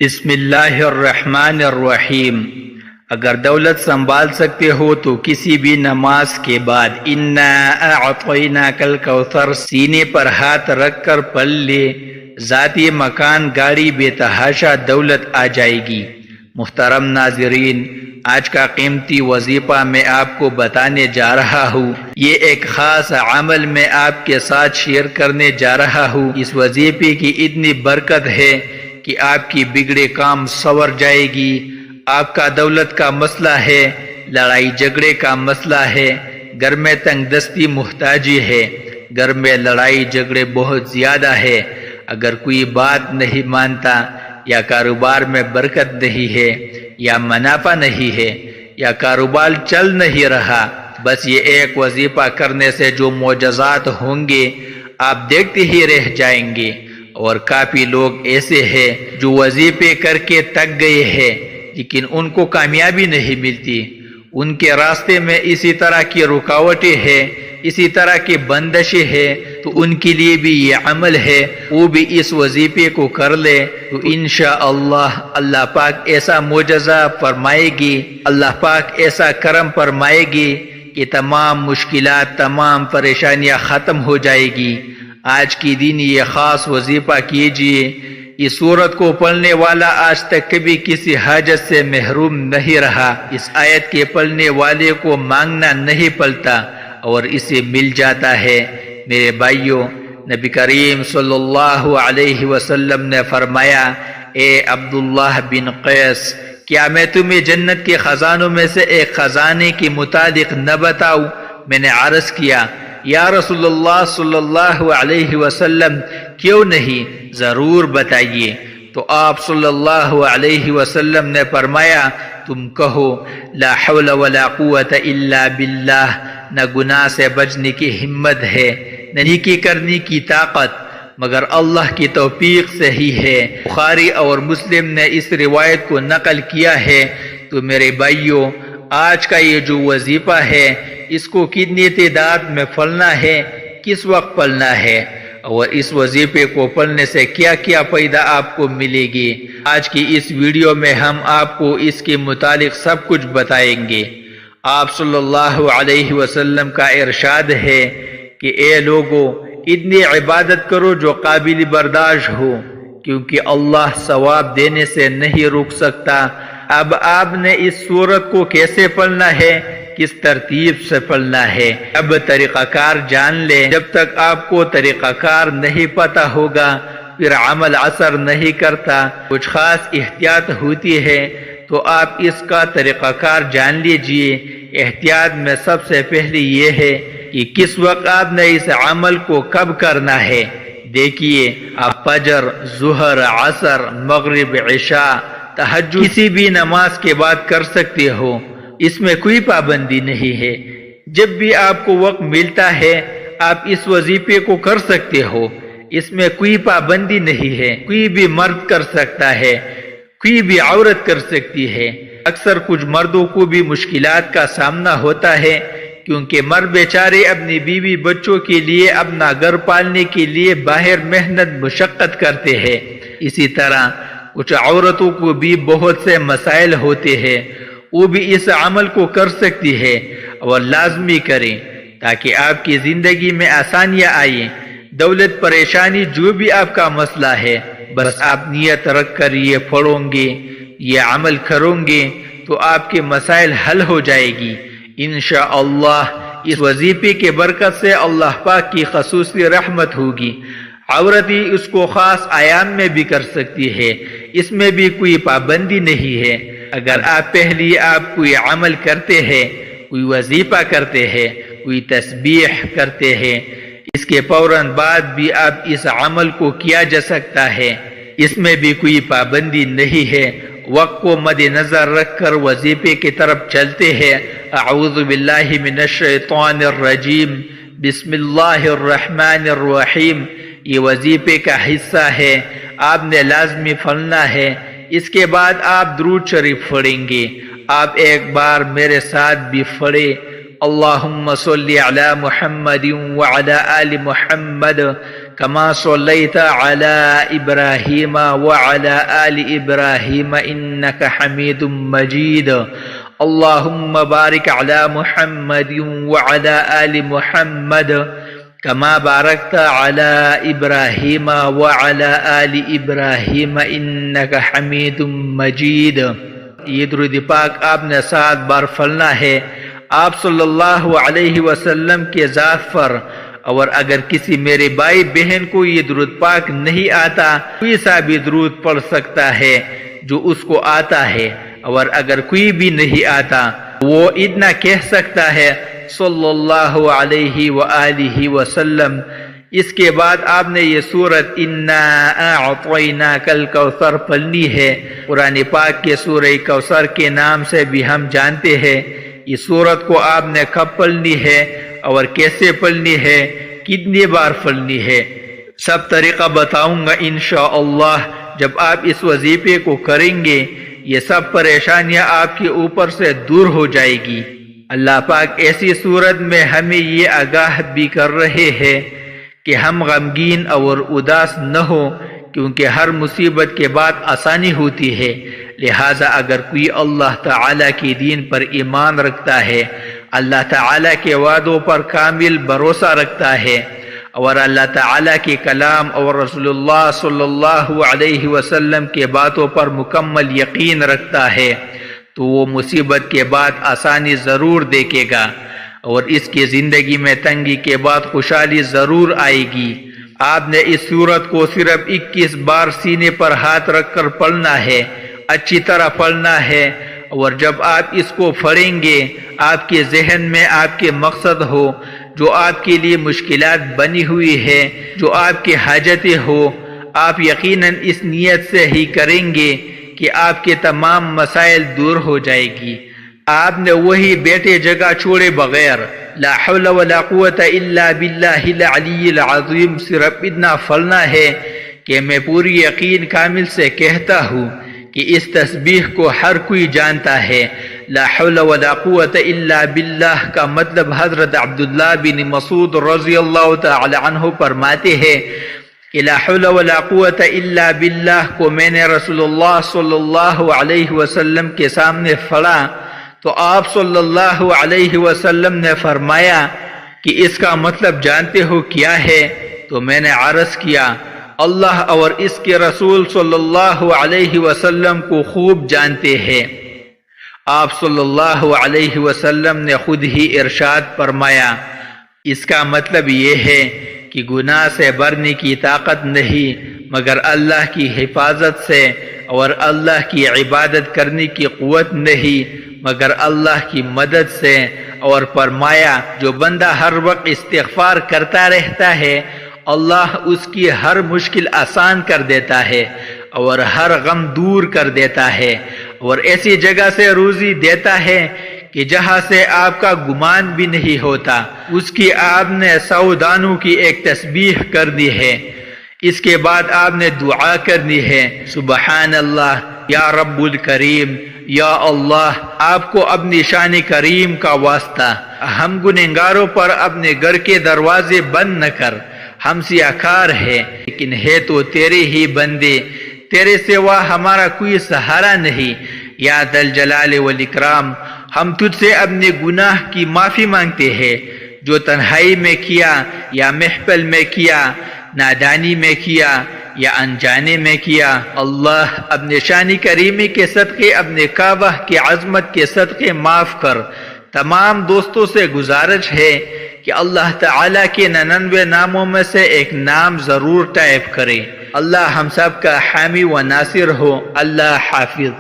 بسم اللہ الرحمن الرحیم۔ اگر دولت سنبھال سکتے ہو تو کسی بھی نماز کے بعد انا اعطیناک الکوثر سینے پر ہاتھ رکھ کر پڑھ لے، ذاتی مکان گاڑی بے تحاشا دولت آ جائے گی۔ محترم ناظرین، آج کا قیمتی وظیفہ میں آپ کو بتانے جا رہا ہوں۔ یہ ایک خاص عمل میں آپ کے ساتھ شیئر کرنے جا رہا ہوں۔ اس وظیفے کی اتنی برکت ہے کہ آپ کی بگڑے کام سنور جائے گی۔ آپ کا دولت کا مسئلہ ہے، لڑائی جھگڑے کا مسئلہ ہے، گھر میں تنگ دستی محتاجی ہے، گھر میں لڑائی جھگڑے بہت زیادہ ہے، اگر کوئی بات نہیں مانتا، یا کاروبار میں برکت نہیں ہے، یا منافع نہیں ہے، یا کاروبار چل نہیں رہا، بس یہ ایک وظیفہ کرنے سے جو معجزات ہوں گے آپ دیکھتے ہی رہ جائیں گے۔ اور کافی لوگ ایسے ہیں جو وظیفے کر کے تک گئے ہیں لیکن ان کو کامیابی نہیں ملتی۔ ان کے راستے میں اسی طرح کی رکاوٹیں ہیں، اسی طرح کی بندشیں ہیں، تو ان کے لیے بھی یہ عمل ہے، وہ بھی اس وظیفے کو کر لے تو انشاءاللہ اللہ پاک ایسا معجزہ فرمائے گی، اللہ پاک ایسا کرم فرمائے گی کہ تمام مشکلات، تمام پریشانیاں ختم ہو جائے گی۔ آج کی دن یہ خاص وظیفہ کیجئے۔ اس سورت کو پڑھنے والا آج تک کبھی کسی حاجت سے محروم نہیں رہا۔ اس آیت کے پڑھنے والے کو مانگنا نہیں پڑتا اور اسے مل جاتا ہے۔ میرے بھائیوں، نبی کریم صلی اللہ علیہ وسلم نے فرمایا، اے عبداللہ بن قیس، کیا میں تمہیں جنت کے خزانوں میں سے ایک خزانے کے متعلق نہ بتاؤں؟ میں نے عرض کیا، یا رسول اللہ صلی اللہ علیہ وسلم، کیوں نہیں، ضرور بتائیے۔ تو آپ صلی اللہ علیہ وسلم نے فرمایا، تم کہو لا حول ولا قوت الا باللہ، نہ گناہ سے بچنے کی ہمت ہے، نہ نیکی کرنے کی طاقت مگر اللہ کی توفیق سے ہی ہے۔ بخاری اور مسلم نے اس روایت کو نقل کیا ہے۔ تو میرے بھائیوں، آج کا یہ جو وظیفہ ہے، اس کو کتنی تعداد میں پڑھنا ہے، کس وقت پڑھنا ہے، اور اس وظیفے کو پڑھنے سے کیا کیا فائدہ آپ کو ملے گی، آج کی اس ویڈیو میں ہم آپ کو اس کے متعلق سب کچھ بتائیں گے۔ آپ صلی اللہ علیہ وسلم کا ارشاد ہے کہ اے لوگو، اتنی عبادت کرو جو قابل برداشت ہو، کیونکہ اللہ ثواب دینے سے نہیں روک سکتا۔ اب آپ نے اس سورت کو کیسے پڑھنا ہے، کس ترتیب سے پڑھنا ہے، اب طریقہ کار جان لیں۔ جب تک آپ کو طریقہ کار نہیں پتہ ہوگا پھر عمل اثر نہیں کرتا۔ کچھ خاص احتیاط ہوتی ہے تو آپ اس کا طریقہ کار جان لیجئے۔ احتیاط میں سب سے پہلے یہ ہے کہ کس وقت آپ نے اس عمل کو کب کرنا ہے۔ دیکھیے، آپ فجر، ظہر، عصر، مغرب، عشاء، تہجد کسی بھی نماز کے بعد کر سکتے ہو، اس میں کوئی پابندی نہیں ہے۔ جب بھی آپ کو وقت ملتا ہے آپ اس وظیفے کو کر سکتے ہو، اس میں کوئی پابندی نہیں ہے۔ کوئی بھی مرد کر سکتا ہے، کوئی بھی عورت کر سکتی ہے۔ اکثر کچھ مردوں کو بھی مشکلات کا سامنا ہوتا ہے، کیونکہ مرد بیچارے اپنی بیوی بچوں کے لیے، اپنا گھر پالنے کے لیے باہر محنت مشقت کرتے ہیں۔ اسی طرح کچھ عورتوں کو بھی بہت سے مسائل ہوتے ہیں، وہ بھی اس عمل کو کر سکتی ہے، اور لازمی کریں تاکہ آپ کی زندگی میں آسانیاں آئیں۔ دولت، پریشانی، جو بھی آپ کا مسئلہ ہے، بس آپ نیت رکھ کر یہ پڑھیں گے، یہ عمل کریں گے تو آپ کے مسائل حل ہو جائے گی انشاءاللہ۔ اس وظیفے کے برکت سے اللہ پاک کی خصوصی رحمت ہوگی۔ عورتیں اس کو خاص ایام میں بھی کر سکتی ہے، اس میں بھی کوئی پابندی نہیں ہے۔ اگر آپ کوئی عمل کرتے ہیں، کوئی وظیفہ کرتے ہیں، کوئی تسبیح کرتے ہیں، اس کے فوراً بعد بھی آپ اس عمل کو کیا جا سکتا ہے، اس میں بھی کوئی پابندی نہیں ہے۔ وقت کو مد نظر رکھ کر وظیفے کی طرف چلتے ہیں۔ اعوذ باللہ من الشیطان الرجیم، بسم اللہ الرحمن الرحیم، یہ وظیفے کا حصہ ہے، آپ نے لازمی پڑھنا ہے۔ اس کے بعد آپ درود شریف پڑھیں گے۔ آپ ایک بار میرے ساتھ بھی پڑھیں، اللہم صلی علی محمد وعلی آل محمد كما صليت على إبراهيم وعلى آل إبراهيم إنك حميد مجيد اللهم بارك على محمد وعلى آل محمد كما باركت على إبراهيم وعلى آل إبراهيم إنك حميد مجيد۔ یہ درود پاک آپ نے 7 بار پڑھنا ہے آپ صلی اللہ علیہ وسلم کے ذات پر، اور اگر کسی میرے بھائی بہن کو یہ درود پاک نہیں آتا کوئی سا بھی درود پڑھ سکتا ہے جو اس کو آتا ہے، اور اگر کوئی بھی نہیں آتا وہ اتنا کہہ سکتا ہے صلی اللہ علیہ وآلہ وسلم۔ اس کے بعد آپ نے یہ سورت انا اعطیناک الکوثر پڑھنی ہے۔ قرآن پاک کے سورہ کوثر کے نام سے بھی ہم جانتے ہیں۔ اس سورت کو آپ نے کب پڑھنی ہے اور کیسے پڑھنی ہے، کتنی بار پڑھنی ہے، سب طریقہ بتاؤں گا انشاءاللہ۔ جب آپ اس وظیفے کو کریں گے یہ سب پریشانیاں آپ کے اوپر سے دور ہو جائے گی۔ اللہ پاک ایسی صورت میں ہمیں یہ آگاہ بھی کر رہے ہیں کہ ہم غمگین اور اداس نہ ہو، کیونکہ ہر مصیبت کے بعد آسانی ہوتی ہے۔ لہٰذا اگر کوئی اللہ تعالیٰ کی دین پر ایمان رکھتا ہے، اللہ تعالیٰ کے وعدوں پر کامل بھروسہ رکھتا ہے، اور اللہ تعالیٰ کے کلام اور رسول اللہ صلی اللہ علیہ وسلم کے باتوں پر مکمل یقین رکھتا ہے، تو وہ مصیبت کے بعد آسانی ضرور دیکھے گا، اور اس کی زندگی میں تنگی کے بعد خوشحالی ضرور آئے گی۔ آپ نے اس سورت کو صرف 21 بار سینے پر ہاتھ رکھ کر پڑھنا ہے، اچھی طرح پڑھنا ہے، اور جب آپ اس کو پڑھیں گے آپ کے ذہن میں آپ کے مقصد ہو، جو آپ کے لیے مشکلات بنی ہوئی ہے، جو آپ کی حاجتیں ہو، آپ یقیناً اس نیت سے ہی کریں گے کہ آپ کے تمام مسائل دور ہو جائے گی۔ آپ نے وہی بیٹھے جگہ چھوڑے بغیر لا حول ولا قوت الا باللہ العلی العظیم صرف اتنا پڑھنا ہے کہ میں پوری یقین کامل سے کہتا ہوں کہ اس تسبیح کو ہر کوئی جانتا ہے۔ لا حول ولا قوت الا باللہ کا مطلب حضرت عبداللہ بن مسعود رضی اللہ تعالی عنہ فرماتے ہیں کہ لا حول ولا قوت الا باللہ کو میں نے رسول اللہ صلی اللہ علیہ وسلم کے سامنے پڑھا تو آپ صلی اللہ علیہ وسلم نے فرمایا کہ اس کا مطلب جانتے ہو کیا ہے؟ تو میں نے عرض کیا اللہ اور اس کے رسول صلی اللہ علیہ وسلم کو خوب جانتے ہیں۔ آپ صلی اللہ علیہ وسلم نے خود ہی ارشاد فرمایا اس کا مطلب یہ ہے کہ گناہ سے برنے کی طاقت نہیں مگر اللہ کی حفاظت سے، اور اللہ کی عبادت کرنے کی قوت نہیں مگر اللہ کی مدد سے، اور فرمایا جو بندہ ہر وقت استغفار کرتا رہتا ہے اللہ اس کی ہر مشکل آسان کر دیتا ہے اور ہر غم دور کر دیتا ہے، اور ایسی جگہ سے روزی دیتا ہے کہ جہاں سے آپ کا گمان بھی نہیں ہوتا۔ اس کی آپ نے 100 دانوں کی ایک تسبیح کر دی ہے۔ اس کے بعد آپ نے دعا کرنی ہے سبحان اللہ یا رب الکریم، یا اللہ آپ کو اپنی شان کریم کا واسطہ ہم گنہگاروں پر اپنے گھر کے دروازے بند نہ کر، ہم سیاکار ہیں لیکن ہے تو تیرے ہی بندے، تیرے سوا ہمارا کوئی سہارا نہیں۔ یا ذل جلال والاکرام ہم تجھ سے اپنے گناہ کی معافی مانگتے ہیں، جو تنہائی میں کیا یا محفل میں کیا، نادانی میں کیا یا انجانے میں کیا۔ اللہ اپنے شان کریمی کے صدقے، اپنے کعبہ کی عظمت کے صدقے معاف کر۔ تمام دوستوں سے گزارش ہے کہ اللہ تعالیٰ کے 99 ناموں میں سے ایک نام ضرور ٹائپ کرے۔ اللہ ہم سب کا حامی و ناصر ہو۔ اللہ حافظ۔